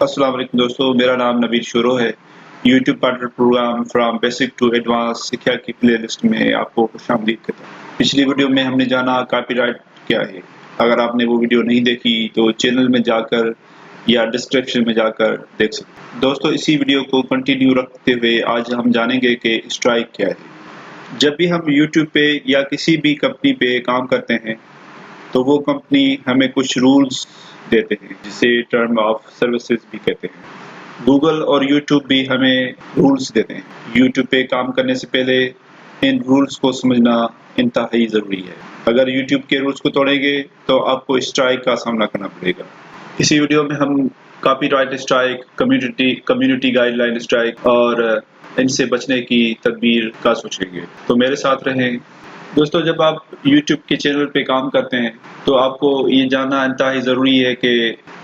अस्सलाम वालेकुम दोस्तों, मेरा नाम नबील शुरो है। YouTube partner program from basic to advance शिक्षा की प्लेलिस्ट में आपको खुशामदीद कहता हूं। पिछली वीडियो में हमने जाना कॉपीराइट क्या है। अगर आपने वो वीडियो नहीं देखी तो चैनल में जाकर या डिस्क्रिप्शन में जाकर देख सकते हैं। दोस्तों, इसी वीडियो को कंटिन्यू रखते हुए आज हम जानेंगे कि स्ट्राइक क्या है। जब भी हम यूट्यूब पे या किसी भी कंपनी पे काम करते हैं तो वो कंपनी हमें कुछ रूल्स देते हैं जिसे टर्म ऑफ सर्विसेज भी कहते हैं। गूगल और यूट्यूब भी हमें रूल्स देते हैं। यूट्यूब पे काम करने से पहले इन रूल्स को समझना इंतहाई ज़रूरी है। अगर यूट्यूब के रूल्स को तोड़ेंगे तो आपको स्ट्राइक का सामना करना पड़ेगा। इसी वीडियो में हम copyright strike, community guideline strike और इनसे बचने की तदबीर का सोचेंगे। तो मेरे साथ रहें। दोस्तों, जब आप YouTube के चैनल पे काम करते हैं तो आपको ये जानना इंतहाई ज़रूरी है कि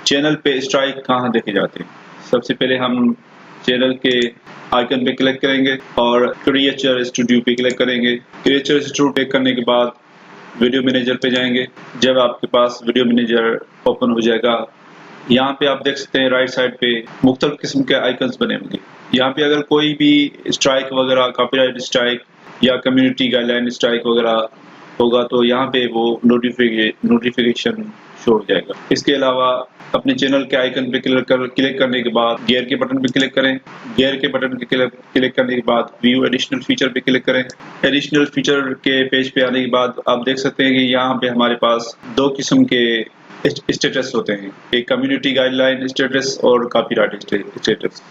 चैनल पे स्ट्राइक कहाँ देखे जाते हैं। सबसे पहले हम चैनल के आइकन पे क्लिक करेंगे और क्रिएचर स्टूडियो पे क्लिक करेंगे। क्रिएचर स्टूडियो पे करने के बाद वीडियो मैनेजर पे जाएंगे। जब आपके पास वीडियो मैनेजर ओपन हो जाएगा, यहाँ पे आप देख सकते हैं राइट साइड पे मुख्तलिफ किस्म के आइकन्स बने होंगे। यहाँ पे अगर कोई भी स्ट्राइक वगैरह, कॉपीराइट स्ट्राइक या कम्युनिटी गाइडलाइन स्ट्राइक वगैरह होगा तो यहाँ पे वो नोटिफिकेशन शो हो जाएगा। इसके अलावा अपने चैनल के आइकन पे क्लिक करने के बाद गियर के बटन पे क्लिक करें। गियर के बटन पे क्लिक करने के बाद व्यू एडिशनल फीचर पे क्लिक करें। एडिशनल फीचर के पेज पे आने के बाद आप देख सकते हैं कि यहाँ पे हमारे पास दो किस्म के स्टेटस होते हैं, एक कम्युनिटी गाइडलाइन स्टेटस और कॉपीराइट स्टेटस।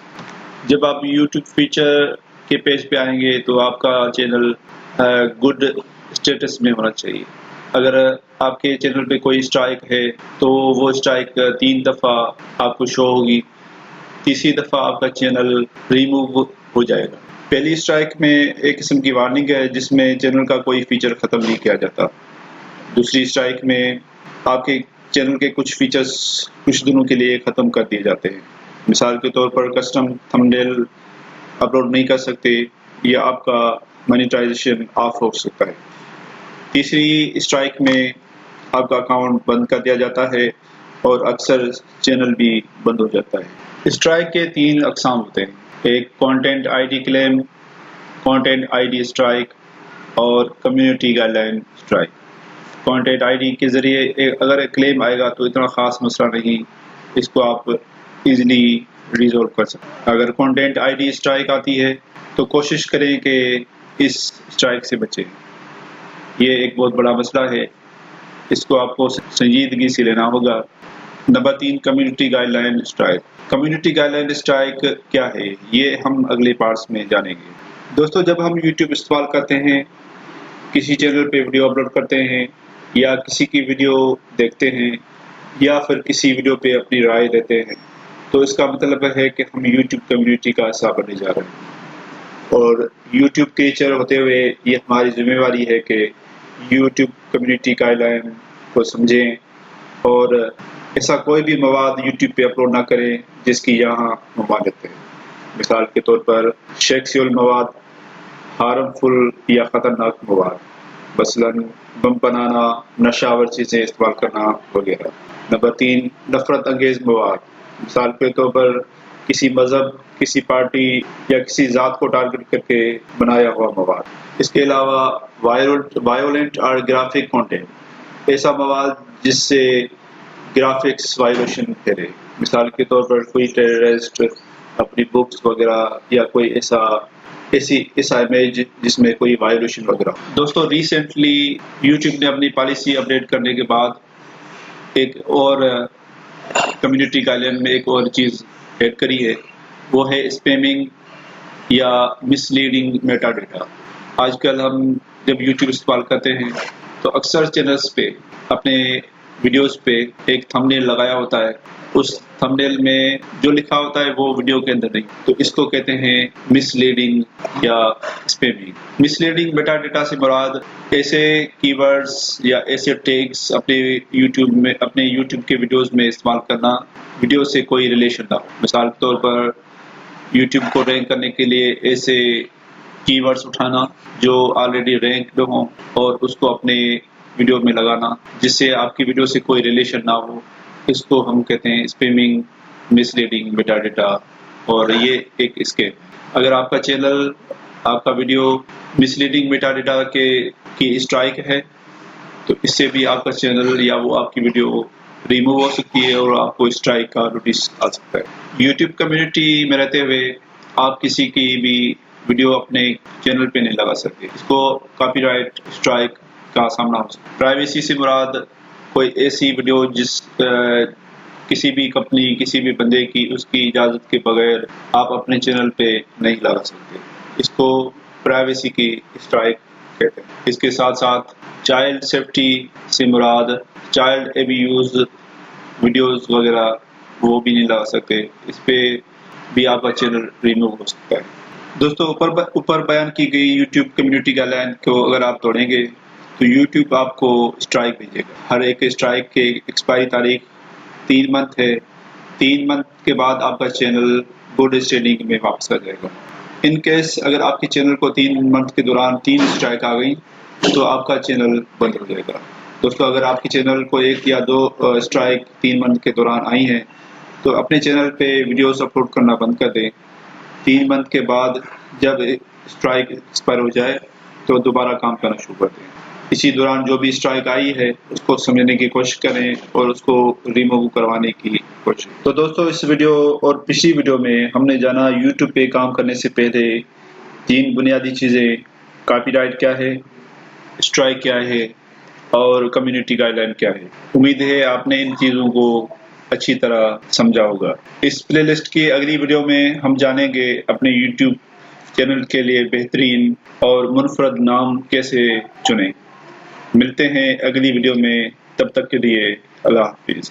जब आप यूट्यूब फीचर के पेज पे आएंगे तो आपका चैनल गुड स्टेटस में होना चाहिए। अगर आपके चैनल पे कोई स्ट्राइक है तो वो स्ट्राइक 3 दफ़ा आपको शो होगी। तीसरी दफ़ा आपका चैनल रिमूव हो जाएगा। पहली स्ट्राइक में एक किस्म की वार्निंग है जिसमें चैनल का कोई फीचर ख़त्म नहीं किया जाता। दूसरी स्ट्राइक में आपके चैनल के कुछ फीचर्स कुछ दिनों के लिए ख़त्म कर दिए जाते हैं। मिसाल के तौर पर कस्टम थंबनेल अपलोड नहीं कर सकते या आपका मोनेटाइजेशन ऑफ हो सकता है। तीसरी स्ट्राइक में आपका अकाउंट बंद कर दिया जाता है और अक्सर चैनल भी बंद हो जाता है। स्ट्राइक के 3 अक़साम होते हैं, एक content ID claim, content ID strike और community guideline strike. Content ID के ज़रिए अगर एक क्लेम आएगा तो इतना ख़ास मसला नहीं, इसको आप इजीली रिजॉल्व कर सकते हैं। अगर कंटेंट आईडी स्ट्राइक आती है तो कोशिश करें कि इस स्ट्राइक से बचें। ये एक बहुत बड़ा मसला है, इसको आपको संजीदगी से लेना होगा। Number 3, community guideline strike. Community guideline strike क्या है, ये हम अगले पार्ट्स में जानेंगे। दोस्तों, जब हम यूट्यूब इस्तेमाल करते हैं, किसी चैनल पे वीडियो अपलोड करते हैं या किसी की वीडियो देखते हैं या फिर किसी वीडियो पे अपनी राय देते हैं तो इसका मतलब है कि हम YouTube कम्युनिटी का हिस्सा बनने जा रहे हैं। और YouTube क्रिएचर होते हुए ये हमारी जिम्मेवारी है कि YouTube कम्युनिटी गाइडलाइन को समझें और ऐसा कोई भी मवाद YouTube पे अपलोड ना करें जिसकी यहाँ ममानियत है। मिसाल के तौर पर सेक्सुअल मवाद, हार्मफुल या ख़तरनाक मवाद, मसलन बम बनाना, नशावर चीज़ें इस्तेमाल करना वगैरह। नंबर 3, नफरत अंगेज़ मवाद, मिसाल के तौर पर किसी मज़हब, किसी पार्टी या किसी ज़ात को टारगेट करके बनाया हुआ मवाद। इसके अलावा वायोलेंट और ग्राफिक कंटेंट, ऐसा मवाद जिससे ग्राफिक्स वायोलेशन करे। मिसाल के तौर पर कोई टेररिस्ट अपनी बुक्स वगैरह या कोई ऐसा इमेज जिसमें कोई वायोलेशन वगैरह। दोस्तों, रिसेंटली यूट्यूब ने अपनी पॉलिसी अपडेट करने के बाद एक और कम्युनिटी गाइडलाइन में एक और चीज़ ऐड करी है, वो है स्पैमिंग या मिसलीडिंग मेटा डेटा। आजकल हम जब यूट्यूब इस्तेमाल करते हैं तो अक्सर चैनल्स पे अपने वीडियोस पे एक थंबनेल लगाया होता है, उस थंबनेल में जो लिखा होता है वो वीडियो के अंदर नहीं, तो इसको कहते हैं मिसलीडिंग या स्पैमिंग। मिसलीडिंग मेटा डेटा से मुराद ऐसे कीवर्ड्स या ऐसे टैग्स अपने यूट्यूब के वीडियोस में इस्तेमाल करना वीडियो से कोई रिलेशन ना हो। मिसाल के तौर पर यूट्यूब को रैंक करने के लिए ऐसे कीवर्ड्स उठाना जो ऑलरेडी रैंक्ड हों और उसको अपने वीडियो में लगाना जिससे आपकी वीडियो से कोई रिलेशन ना हो, इसको हम कहते हैं स्पैमिंग मिसलीडिंग मेटा डेटा, और ये एक स्कैम। अगर आपका चैनल, आपका वीडियो मिसलीडिंग मेटा डेटा की स्ट्राइक है तो इससे भी आपका चैनल या वो आपकी वीडियो रिमूव हो सकती है और आपको स्ट्राइक का नोटिस आ सकता है। यूट्यूब कम्युनिटी में रहते हुए आप किसी की भी वीडियो अपने चैनल पे नहीं लगा सकते, इसको कॉपीराइट स्ट्राइक का सामना हो सकता है। प्राइवेसी से मुराद कोई ऐसी वीडियो किसी भी कंपनी, किसी भी बंदे की उसकी इजाजत के बगैर आप अपने चैनल पे नहीं लगा सकते, इसको प्राइवेसी की स्ट्राइक कहते हैं। इसके साथ साथ चाइल्ड सेफ्टी से मुराद चाइल्ड एब्यूज वीडियोस वगैरह वो भी नहीं लगा सकते, इस पे भी आपका चैनल रिमूव हो सकता है। दोस्तों, ऊपर बयान की गई यूट्यूब कम्युनिटी गाइडलाइन को अगर आप तोड़ेंगे तो यूट्यूब आपको स्ट्राइक भेजेगा। हर एक स्ट्राइक के एक्सपायरी तारीख 3 मंथ है। 3 मंथ के बाद आपका चैनल गुड स्टैंडिंग में वापस आ जाएगा। इन केस अगर आपके चैनल को 3 मंथ के दौरान 3 स्ट्राइक आ गई तो आपका चैनल बंद हो जाएगा। दोस्तों, अगर आपके चैनल को 1 या 2 स्ट्राइक 3 मंथ के दौरान आई हैं तो अपने चैनल पे वीडियोस अपलोड करना बंद कर दें। 3 मंथ के बाद जब स्ट्राइक एक्सपायर हो जाए तो दोबारा काम करना शुरू कर दें। इसी दौरान जो भी स्ट्राइक आई है उसको समझने की कोशिश करें और उसको रिमूव करवाने की कोशिश। तो दोस्तों, इस वीडियो और पिछली वीडियो में हमने जाना यूट्यूब पे काम करने से पहले 3 बुनियादी चीज़ें, कॉपीराइट क्या है, स्ट्राइक क्या है और कम्युनिटी गाइडलाइन क्या है। उम्मीद है आपने इन चीज़ों को अच्छी तरह समझा होगा। इस प्लेलिस्ट की अगली वीडियो में हम जानेंगे अपने YouTube चैनल के लिए बेहतरीन और मुनफरद नाम कैसे चुनें। मिलते हैं अगली वीडियो में, तब तक के लिए अल्लाह हाफिज़।